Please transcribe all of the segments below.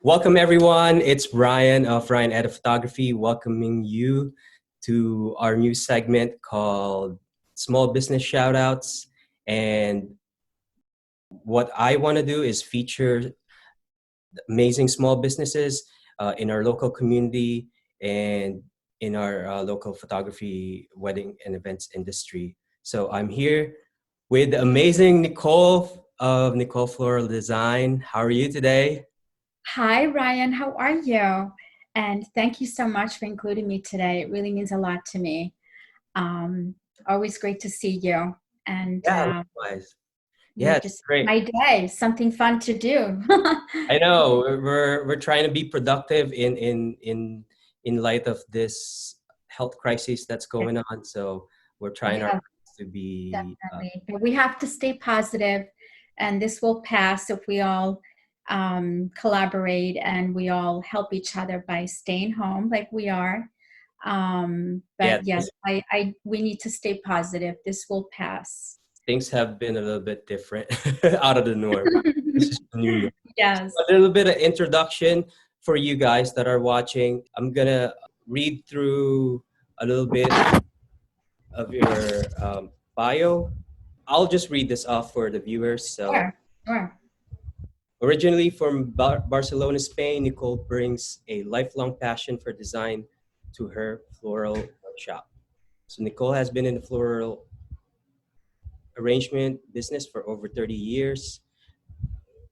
Welcome everyone. It's Ryan of Ryan Edit Photography welcoming you to our new segment called Small Business Shoutouts. And what I want to do is feature amazing small businesses in our local community and in our local photography, wedding, and events industry. So I'm here with the amazing Nicole of Nicol Floral Design. How are you today? Hi, Ryan. How are you? And thank you so much for including me today. It really means a lot to me. Um, Always great to see you. And Yeah, likewise. you Yeah, it's just great. my day, something fun to do. I know we're trying to be productive in light of this health crisis that's going on. So we're trying our Yeah, best to be definitely. But we have to stay positive, and this will pass if we all collaborate and we all help each other by staying home like we are. yeah. But yes, we need to stay positive. This will pass. Things have been a little bit different out of the norm. This is the new norm. Yes. A little bit of introduction for you guys that are watching. I'm gonna read through a little bit of your bio. I'll just read this off for the viewers. So Sure. Sure. originally from Barcelona, Spain, Nicole brings a lifelong passion for design to her floral workshop. So Nicole has been in the floral arrangement business for over 30 years.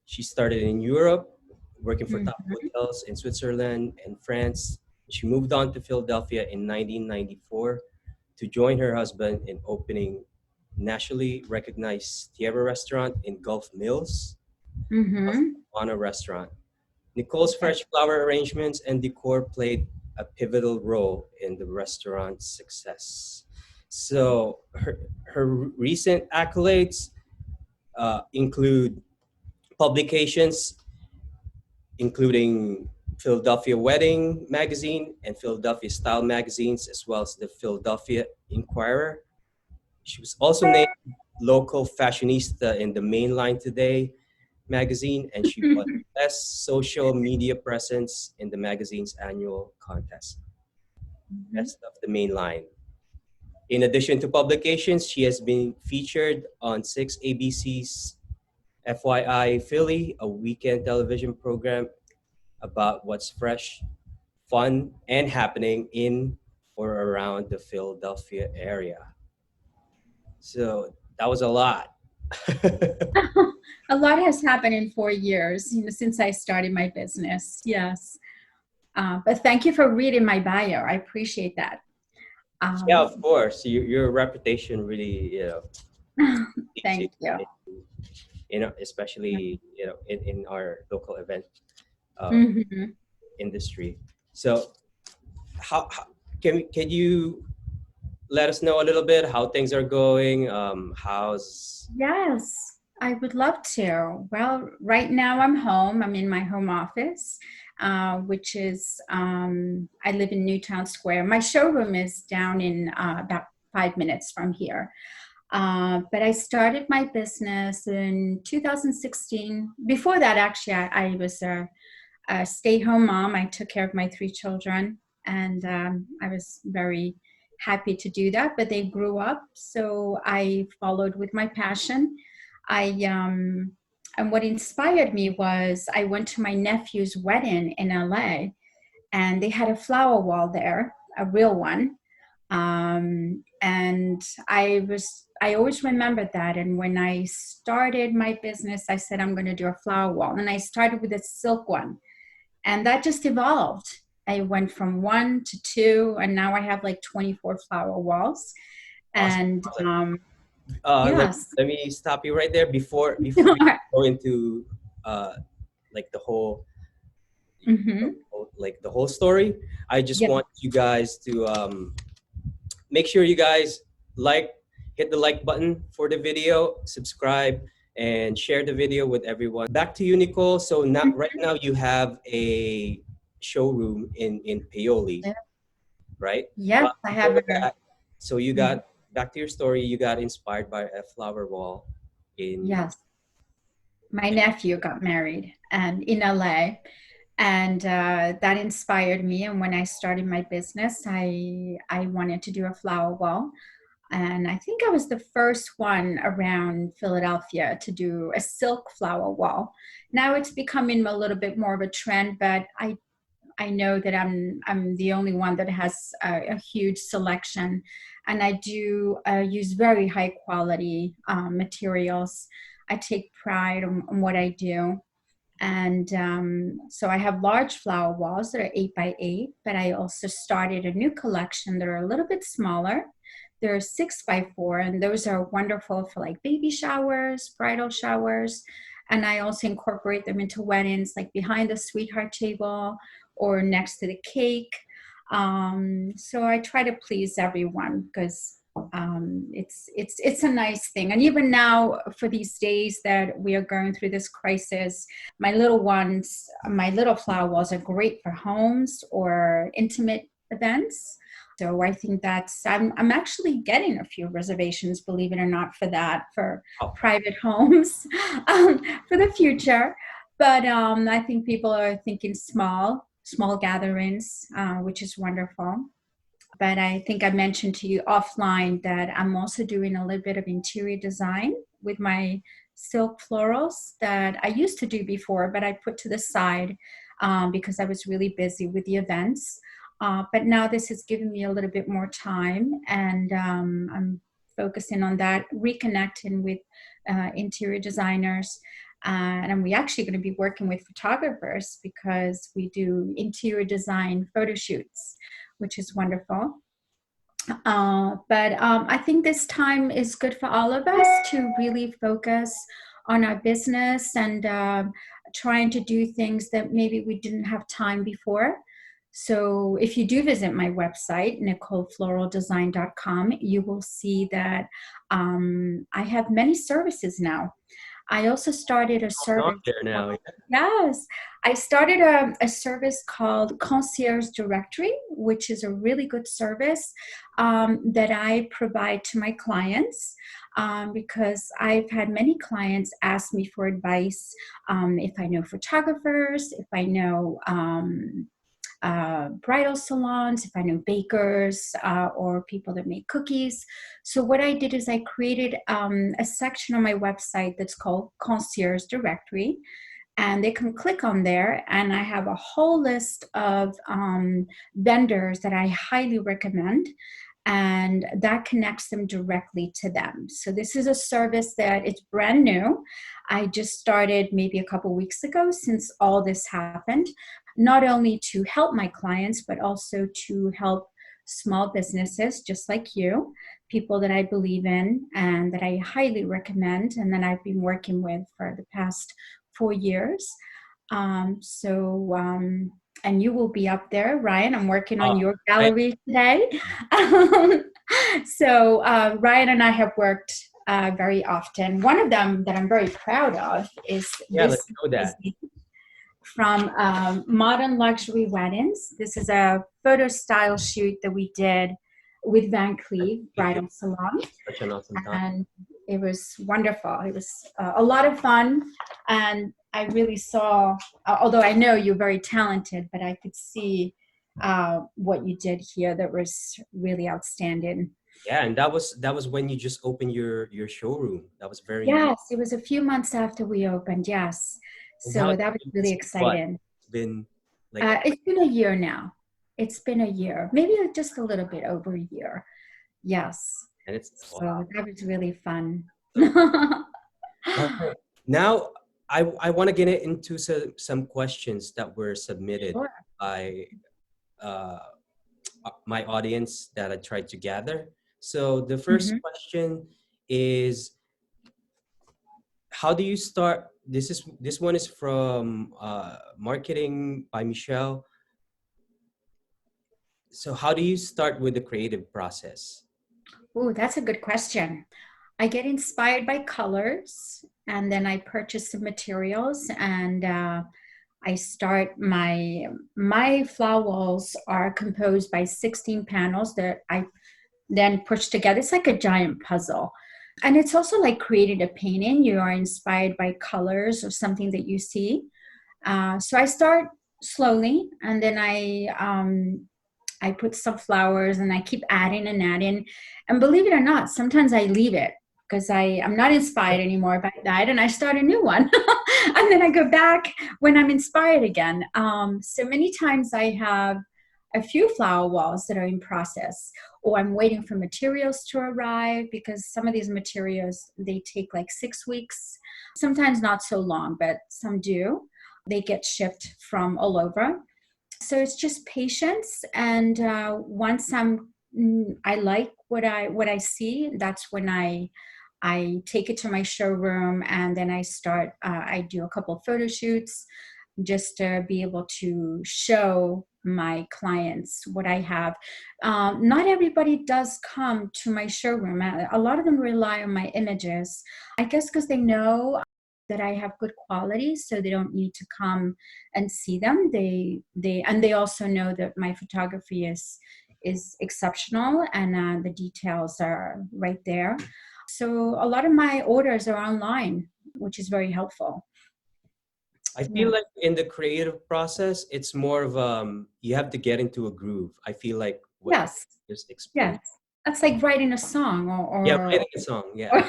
She started in Europe, working for top Mhm. hotels in Switzerland and France. She moved on to Philadelphia in 1994 to join her husband in opening nationally recognized Tierra restaurant in Gulf Mills, Mhm. on a restaurant. Nicole's fresh flower arrangements and decor played a pivotal role in the restaurant's success. So her recent accolades include publications including Philadelphia Wedding Magazine and Philadelphia Style magazines, as well as the Philadelphia Inquirer. She was also named local fashionista in the Mainline Today magazine, and she won best social media presence in the magazine's annual contest, Mhm. Best of the Mainline. In addition to publications, she has been featured on 6 ABC's FYI Philly, a weekend television program about what's fresh, fun, and happening in or around the Philadelphia area. So that was a lot. A lot has happened in 4 years, since I started my business. Yes. But thank you for reading my bio. I appreciate that. Yeah, of Um, course. Your reputation really, speaks Thank you. especially in our local event uh, Mhm. industry. So, how can you let us know a little bit how things are going? How's Yes, I would love to. Well, right now I'm home. I'm in my home office, which is, I live in Newtown Square. My showroom is down in about 5 minutes from here. But I started my business in 2016. Before that, actually, I was a stay-home mom. I took care of my three children, and I was very happy to do that. But they grew up, so I followed with my passion. I and what inspired me was I went to my nephew's wedding in LA, and they had a flower wall there, a real one. And I always remembered that. And when I started my business, I said I'm going to do a flower wall, and I started with a silk one, and that just evolved. I went from one to two, and now I have like 24 flower walls. awesome? And Awesome. Let, yes. let me stop you right there before we go into uh, like Hmm. the whole story. I just Yeah. want you guys to make sure you guys like, hit the like button for the video, subscribe, and share the video with everyone. Back to you, Nicole. So now, right now, you have a showroom in Paoli, right? Yes, But I have before a. that, so you Mhm. got back to your story. You got inspired by a flower wall in Yes, my nephew got married and in LA. And that inspired me. And when I started my business, I wanted to do a flower wall. And I think I was the first one around Philadelphia to do a silk flower wall. Now it's becoming a little bit more of a trend, but I know that I'm the only one that has a huge selection, and I do use very high quality materials. I take pride on what I do, and so I have large flower walls that are 8 by 8, but I also started a new collection that are a little bit smaller. They're 6 by 4, and those are wonderful for like baby showers, bridal showers. And I also incorporate them into weddings, like behind the sweetheart table or next to the cake. So I try to please everyone because it's a nice thing. And even now, for these days that we are going through this crisis, my little ones, my little flower walls are great for homes or intimate events. So I think I'm actually getting a few reservations, believe it or not, for that, for Oh, private homes for the future. But I think people are thinking small gatherings, which is wonderful. But I think I mentioned to you offline that I'm also doing a little bit of interior design with my silk florals that I used to do before, but I put to the side because I was really busy with the events. But now this has given me a little bit more time, and I'm focusing on that, reconnecting with interior designers. And we actually going to be working with photographers because we do interior design photo shoots, which is wonderful. But I think this time is good for all of us to really focus on our business and trying to do things that maybe we didn't have time before. So if you do visit my website, nicolfloraldesign.com, you will see that I have many services now. I also started a on service. there now. Yes, I started a service called Concierge Directory, which is a really good service that I provide to my clients because I've had many clients ask me for advice if I know photographers, if I know bridal salons, if I know bakers or people that make cookies. So what I did is I created a section on my website that's called Concierge Directory, and they can click on there, and I have a whole list of vendors that I highly recommend, and that connects them directly to them. So this is a service that it's brand new. I just started maybe a couple weeks ago since all this happened, not only to help my clients, but also to help small businesses just like you, people that I believe in and that I highly recommend, and that I've been working with for the past 4 years. And you will be up there, Ryan. I'm working on Oh, your I, gallery today. Ryan and I have worked very often. One of them that I'm very proud of is yeah, this let's know that. from Modern Luxury Weddings. This is a photo style shoot that we did with Van Cleef Bridal Salon, Such an awesome time. and it was wonderful. It was a lot of fun, and I really saw, although I know you're very talented, but I could see what you did here that was really outstanding. Yeah, and that was when you just opened your showroom. That was very new. Yes, it was a few months after we opened. Yes, And how so that was really it's what? exciting. It's been like It's been a year now. It's been a year, maybe just a little bit over a year. Yes. and it's wow. So that was really fun. So all right. Now I want to get into some questions that were submitted Sure. by uh, my audience that I tried to gather. So the first Mhm. question is, how do you start? This one is from Marketing by Michelle. So how do you start with the creative process? Oh, that's a good question. I get inspired by colors, and then I purchase some materials, and I start my flower walls are composed by 16 panels that I then push together. It's like a giant puzzle. And it's also like creating a painting. You are inspired by colors or something that you see. So I start slowly, and then I put some flowers and I keep adding and adding. And believe it or not, sometimes I leave it because I'm not inspired anymore by that, and I start a new one. And then I go back when I'm inspired again. So many times I have a few flower walls that are in process, or I'm waiting for materials to arrive, because some of these materials, they take like 6 weeks, sometimes not so long, but some do. They get shipped from all over. So it's just patience, and once I like what I see, that's when I take it to my showroom, and then I do a couple of photo shoots just to be able to show my clients what I have. Not everybody does come to my showroom. A lot of them rely on my images, I guess because they know that I have good quality, so they don't need to come and see them. They also know that my photography is exceptional, and the details are right there. So a lot of my orders are online, which is very helpful. I feel Yeah. like in the creative process, it's more of you have to get into a groove. I feel like what you Yes. just explained. Yes. That's like writing a song Yeah, or writing a song. Yeah. or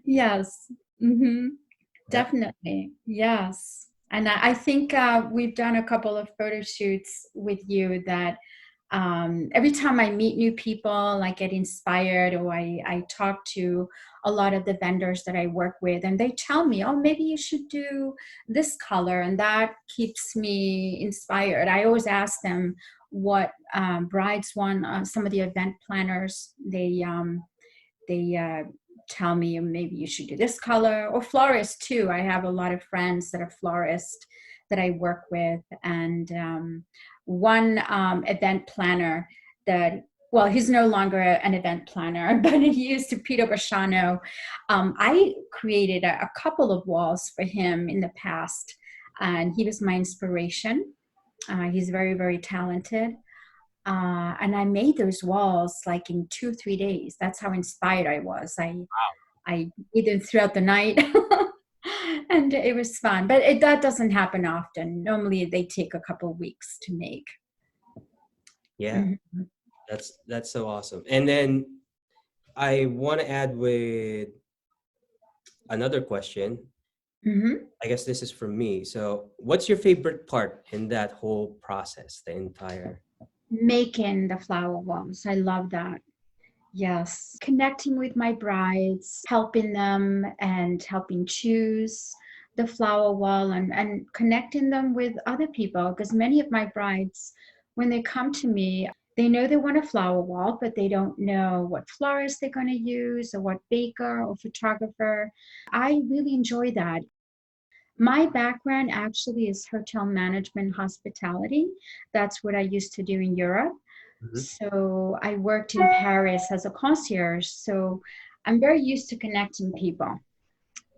yes. Hmm. Yeah. Definitely. Yes. And I think we've done a couple of photo shoots with you that every time I meet new people, I get inspired, or I talk to a lot of the vendors that I work with, and they tell me, oh, maybe you should do this color. And that keeps me inspired. I always ask them what brides want. Some of the event planners, they tell me maybe you should do this color, or florists too. I have a lot of friends that are florists that I work with, and one event planner that, well, he's no longer an event planner, but he used to Peter Bashano. I created a couple of walls for him in the past, and he was my inspiration. He's very, very talented. And I made those walls like in 2, 3 days. That's how inspired I was. I did them throughout the night, and it was fun. But that doesn't happen often. Normally, they take a couple of weeks to make. Yeah. Mhm. That's so awesome. And then I want to add with another question. Mhm. I guess this is from me. So, what's your favorite part in that whole process, the entire? Making the flower walls, I love that. Yes, connecting with my brides, helping them and helping choose the flower wall, and connecting them with other people. Because many of my brides, when they come to me, they know they want a flower wall, but they don't know what florist they're going to use, or what baker or photographer. I really enjoy that. My background actually is hotel management, hospitality. That's what I used to do in Europe. Mhm. So I worked in Paris as a concierge. So I'm very used to connecting people,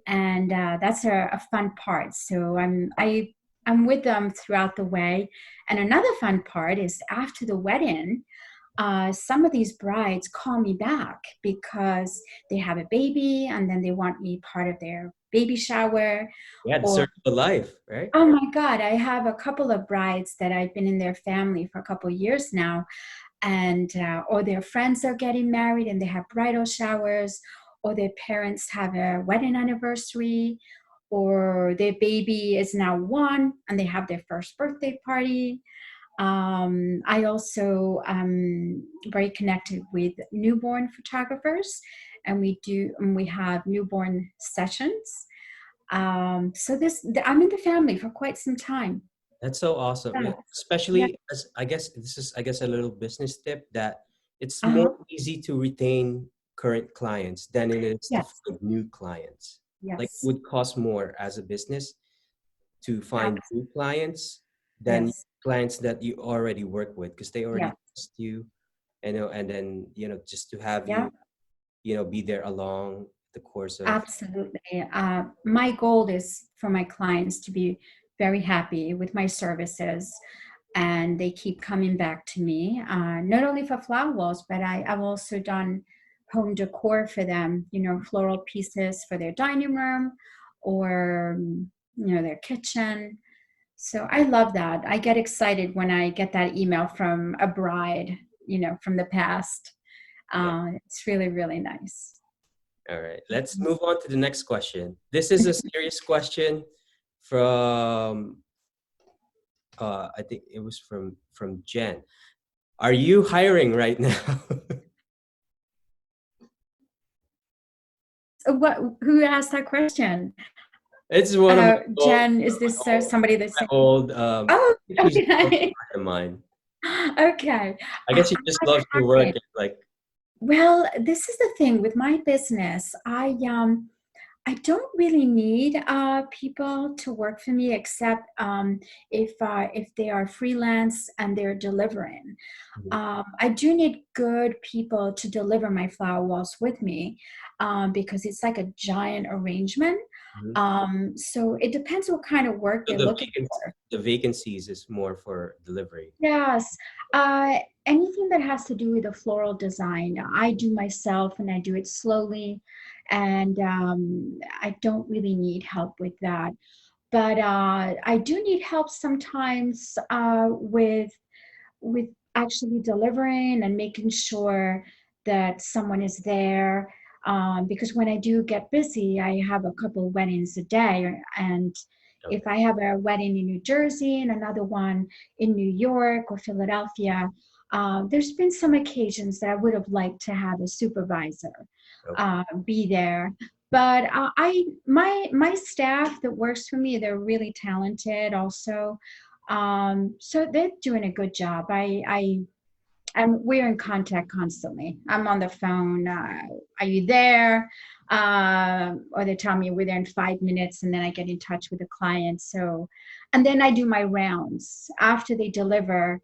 and that's a fun part. So I'm with them throughout the way. And another fun part is after the wedding, some of these brides call me back because they have a baby, and then they want me part of their baby shower. Yeah, the Or, circle of life, right? oh my God, I have a couple of brides that I've been in their family for a couple of years now, and or their friends are getting married and they have bridal showers, or their parents have a wedding anniversary, or their baby is now 1 and they have their first birthday party. I also very connected with newborn photographers, and we have newborn sessions. So I'm in the family for quite some time. That's so awesome. Yeah, Yeah. Yeah. especially as I guess this is I guess a little business tip that it's more Uh-huh. easy to retain current clients than it is to Yes. find new clients. Like it Yes. would cost more as a business to find Abs- new clients than yes. clients that you already work with because they already Yeah. trust you, and then just to have Yeah. you be there along the course of. Absolutely. My goal is for my clients to be very happy with my services, and they keep coming back to me, not only for flower walls, but I've also done home decor for them, floral pieces for their dining room, or, their kitchen. So I love that. I get excited when I get that email from a bride, from the past. Yeah. It's really, really nice. All right. Let's move on to the next question. This is a serious question from I think it was from Jen. Are you hiring right now? Who asked that question? It's one of Jen, is this somebody that's my saying, old oh, she's an old okay. friend of mine. Okay. I guess she just loves to work Hi. at like Well, this is the thing with my business. I don't really need people to work for me except if they are freelance and they're delivering. I do need good people to deliver my flower walls with me because it's like a giant arrangement. Mhm. So it depends what kind of work So they're looking for. the vacancies is more for delivery. Yes, anything that has to do with the floral design, I do myself and I do it slowly, and I don't really need help with that. But I do need help sometimes with actually delivering and making sure that someone is there. Because when I do get busy, I have a couple weddings a day, and if Okay. I have a wedding in New Jersey and another one in New York or Philadelphia, there's been some occasions that I would have liked to have a supervisor Okay. be there. But my staff that works for me, they're really talented also. So they're doing a good job. And we're in contact constantly. I'm on the phone. Are you there? Or they tell me we're there in 5 minutes, and then I get in touch with the client. So, and then I do my rounds after they deliver.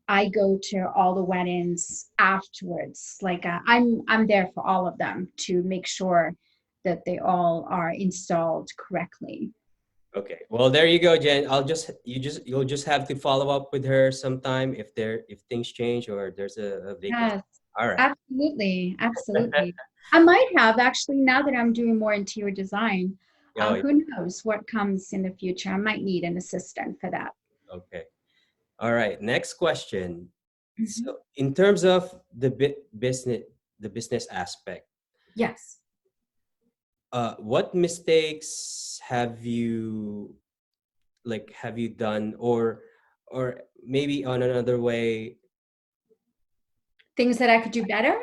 I go to all the weddings afterwards. Like I'm there for all of them to make sure that they all are installed correctly. Okay. Well, there you go, Jen. You'll just have to follow up with her sometime if things change or there's a vacancy. Yes, All right. absolutely, absolutely. I might have actually now that I'm doing more interior design. Oh, yeah. Who knows what comes in the future? I might need an assistant for that. Okay. All right. Next question. Mhm. So, in terms of the business aspect, Yes. what mistakes have you done, or maybe on another way, Things that I could do better?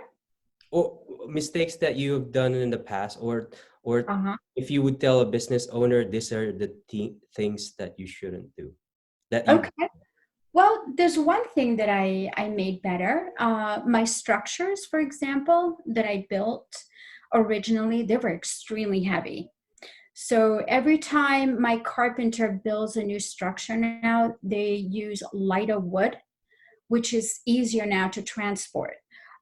or mistakes that you've done in the past, or Uh-huh. if you would tell a business owner these are the things that you shouldn't do that you Okay. Well, there's one thing that I made better. My structures, for example, that I built originally, they were extremely heavy. So every time my carpenter builds a new structure now, they use lighter wood, which is easier now to transport.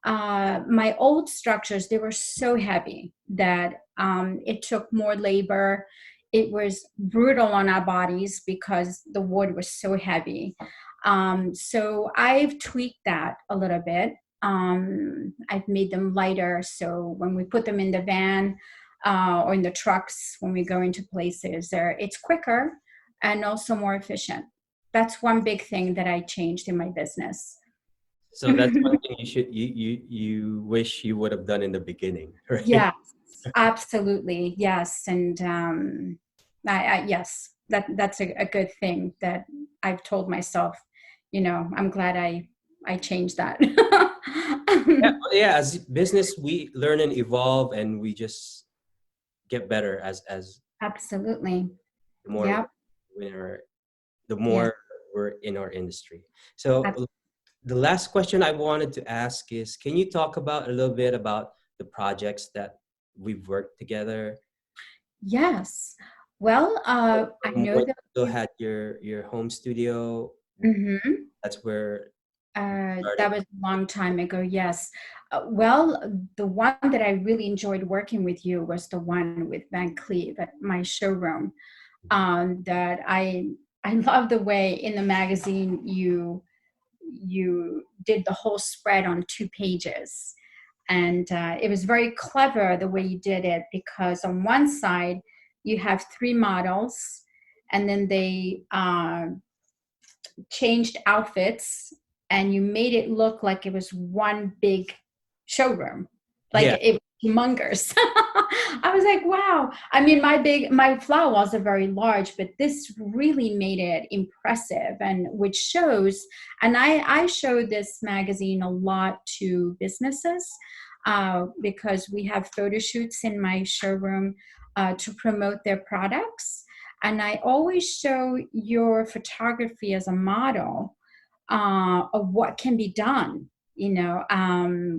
My old structures, they were so heavy that it took more labor. It was brutal on our bodies because the wood was so heavy. So I've tweaked that a little bit. I've made them lighter. So when we put them in the van or in the trucks, when we go into places, it's quicker and also more efficient. That's one big thing that I changed in my business. so that's one thing you wish you would have done in the beginning, right? Yes, absolutely. Yes. And yes, that's a good thing that I've told myself, I'm glad I changed that. Yeah, yeah, as business we learn and evolve and we just get better as Absolutely. the more Yep. we're the Yes. more we're in our industry. So ab- the last question I wanted to ask is, can you talk about a little bit about the projects that we've worked together? Yes. Well, I From know when that you still you, had your home studio, Mhm. that's where we That started. was a long time ago, yes. Well, the one that I really enjoyed working with you was the one with Van Cleave at my showroom. That I love the way in the magazine you did the whole spread on 2 pages, and it was very clever the way you did it because on one side you have 3 models and then they changed outfits, and you made it look like it was one big showroom, like Yeah. it was humongous. I was like, wow. I mean, my flower walls are very large, but this really made it impressive, and which shows. And I show this magazine a lot to businesses because we have photo shoots in my showroom to promote their products. And I always show your photography as a model of what can be done,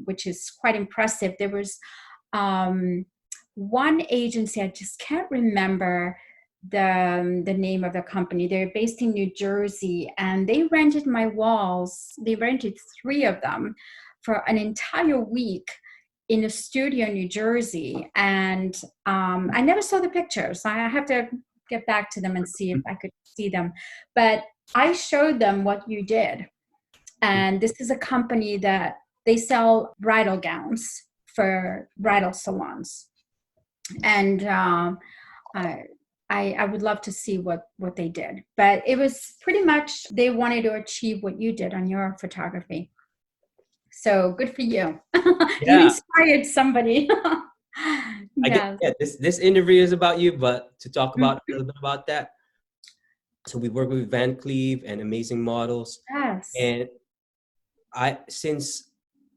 which is quite impressive. There was one agency, I just can't remember the name of the company. They're based in New Jersey, and they rented my walls. They rented 3 of them for an entire week in a studio in New Jersey. And I never saw the pictures. I have to get back to them and see if I could see them. But I showed them what you did. And this is a company that they sell bridal gowns for bridal salons. And I would love to see what they did. But it was pretty much they wanted to achieve what you did on your photography. So good for you. You Yeah. inspired somebody. I guess, Yes. yeah, this interview is about you, but to talk about a little bit about that. So we work with Van Cleave and amazing models. Yes. And since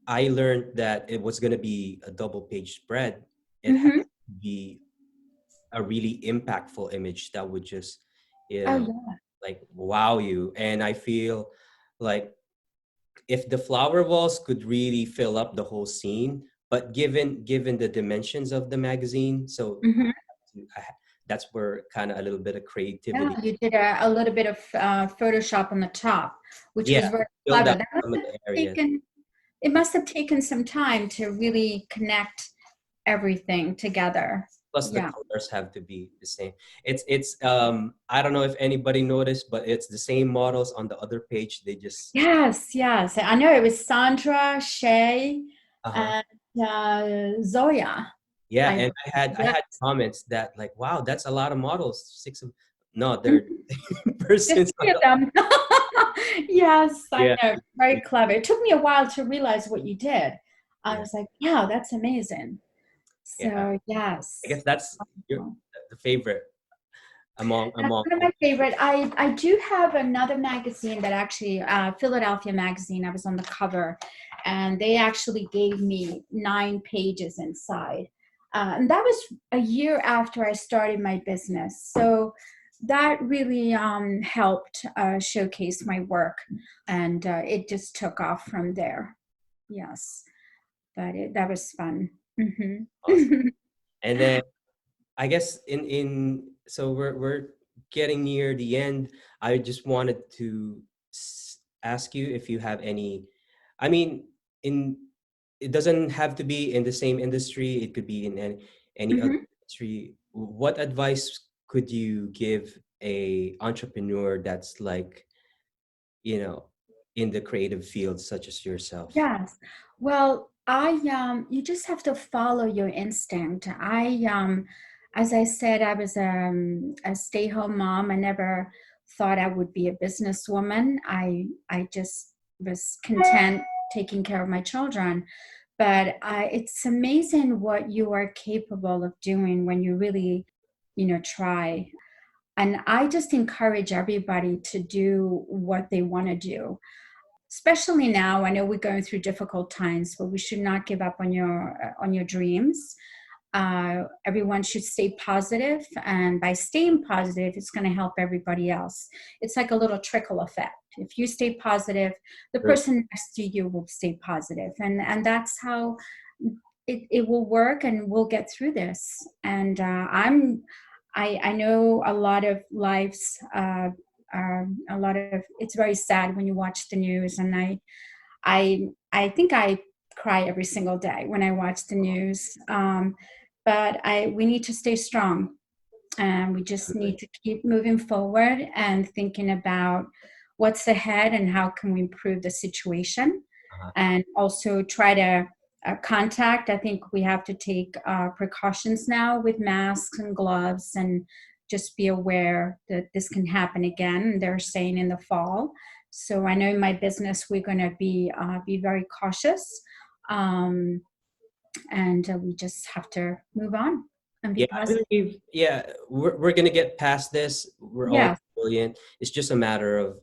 I learned that it was going to be a double page spread, it had Mm-hmm. to be a really impactful image that would just, Oh, yeah. like wow you. And I feel like if the flower walls could really fill up the whole scene, but given the dimensions of the magazine, so Mm-hmm. I, that's where kind of a little bit of Yeah, creativity. you did a little bit of Photoshop on the top, which Yeah, was very filled clever. out some of the areas. It must have taken some time to really connect everything together. Plus the Yeah. colors have to be the same. It's I don't know if anybody noticed, but it's the same models on the other page. They just Yes, yes. I know it was Sandra, Shay, uh-huh. and Zoya. Yeah, I and I Yes. had comments that like, wow, that's a lot of models. 6 of no, they're Mhm. Just persons. 3 of them. Yes, I Yeah, know. Very clever. It took me a while to realize what you did. I yeah, was like, wow, that's amazing. yeah. So, I guess yes. that's the favorite That's among one of all. my favorite. I do have another magazine that actually, Philadelphia Magazine, I was on the cover, and they actually gave me 9 pages inside. And that was a year after I started my business. So that really helped showcase my work, and it just took off from there. Yes, but that was fun. Awesome. Hmm. And then I guess in so we're getting near the end. I just wanted to ask you if you have any. I mean, in it doesn't have to be in the same industry. It could be in any other Hmm. industry. What advice could you give a entrepreneur that's like, you know, in the creative field such as yourself? Yes. Well, you just have to follow your instinct. As I said, I was a stay-home mom. I never thought I would be a businesswoman. I just was content taking care of my children. But it's amazing what you are capable of doing when you really, try. And I just encourage everybody to do what they want to do, especially now. I know we're going through difficult times, but we should not give up on your dreams. Everyone should stay positive, and by staying positive, it's going to help everybody else. It's like a little trickle effect. If you stay positive, the True. person next to you will stay positive, and that's how it will work, and we'll get through this. And I know a lot of lives a lot of it's very sad when you watch the news, and I think I cry every single day when I watch the news. But we need to stay strong, and we just need Definitely. to keep moving forward and thinking about what's ahead and how can we improve the situation, Uh-huh. and also try to contact. I think we have to take precautions now with masks and gloves, and just be aware that this can happen again. They're saying in the fall. So I know in my business, we're going to be very cautious. Um, and we just have to move on and be Yeah, I positive. believe, yeah, we're gonna get past this. We're all Yeah. brilliant. It's just a matter of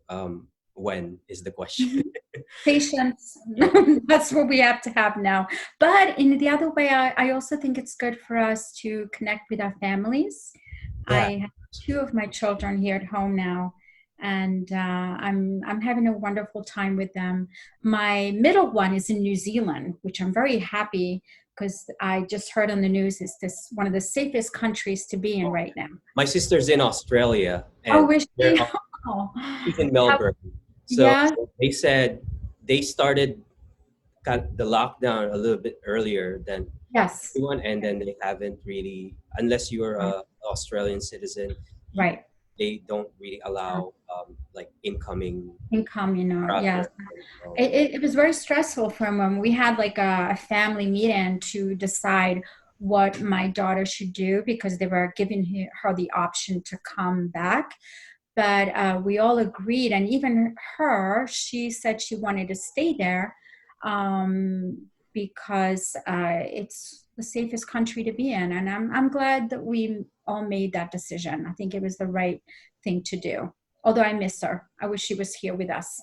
when is the question. Patience. Yeah. That's what we have to have now. But in the other way, I also think it's good for us to connect with our families. Yeah. I have two of my children here at home now, and I'm having a wonderful time with them. My middle one is in New Zealand, which I'm very happy because I just heard on the news it's this one of the safest countries to be in right now. My sister's in Australia Oh, and wish they're she. Oh, she's in how, Melbourne. So yeah. they said they started the lockdown a little bit earlier than Yes. everyone, and then they haven't really, unless you're Right. a Australian citizen, you, Right. they don't really allow like incoming Income, yes. travelers. So, It was very stressful for him when we had like a family meeting to decide what my daughter should do because they were giving her the option to come back. But we all agreed, and even her, she said she wanted to stay there because it's the safest country to be in. And I'm glad that we all made that decision. I think it was the right thing to do. Although I miss her. I wish she was here with us.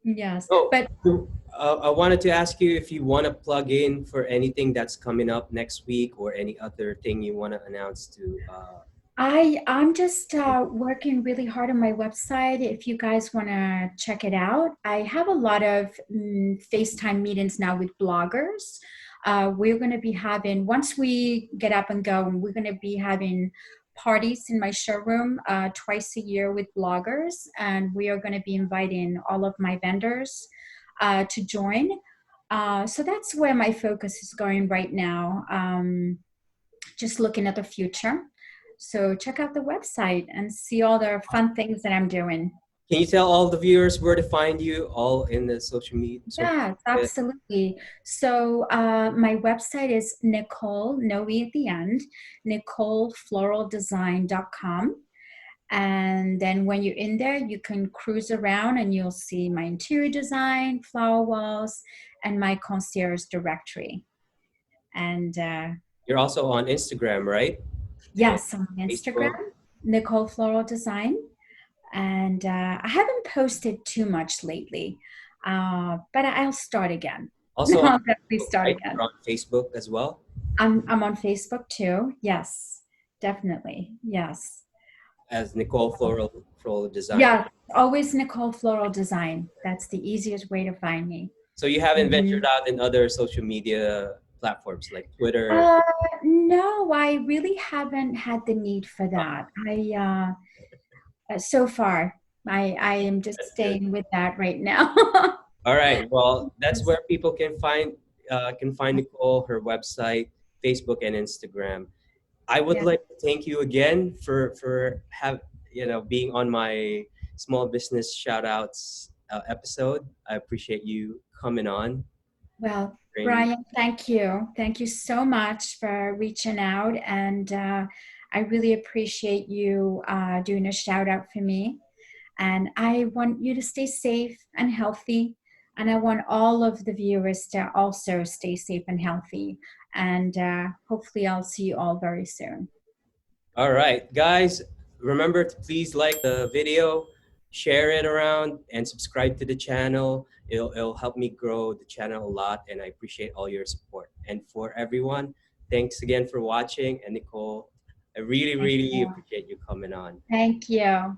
Yes, oh, but so, I wanted to ask you if you want to plug in for anything that's coming up next week or any other thing you want to announce to. I'm just working really hard on my website. If you guys want to check it out, I have a lot of FaceTime meetings now with bloggers. We're going to be having once we get up and go, we're going to be having parties in my showroom twice a year with bloggers, and we are going to be inviting all of my vendors to join. So that's where my focus is going right now. Just looking at the future. So check out the website and see all the fun things that I'm doing. Can you tell all the viewers where to find you all in the social media? Yes, absolutely. So my website is Nicole, no E at the end, NicolFloralDesign.com. And then when you're in there, you can cruise around and you'll see my interior design, flower walls, and my concierge directory. And You're also on Instagram, right? And yes, on Instagram, Facebook. Nicole Floral Design. And I haven't posted too much lately, but I'll start again. Also on I'll definitely Facebook, start right? again. You're on Facebook as well. I'm on Facebook too. Yes, definitely. Yes. As Nicole Floral Design. Yeah, always Nicole Floral Design. That's the easiest way to find me. So you haven't Mhm. ventured out in other social media platforms like Twitter. Uh, no, I really haven't had the need for that. So far, I am just That's good. staying with that right now. All right. Well, that's where people can find Nicole, her website, Facebook, and Instagram. I would Yeah. like to thank you again for being on my small business shout outs episode. I appreciate you coming on. Well, Training. Brian, thank you. Thank you so much for reaching out. And I really appreciate you doing a shout out for me. And I want you to stay safe and healthy. And I want all of the viewers to also stay safe and healthy. And hopefully, I'll see you all very soon. All right, guys, remember to please like the video, share it around, and subscribe to the channel. It'll help me grow the channel a lot, and I appreciate all your support. And for everyone, thanks again for watching. And Nicole, I really, Thank really you. appreciate you coming on. Thank you.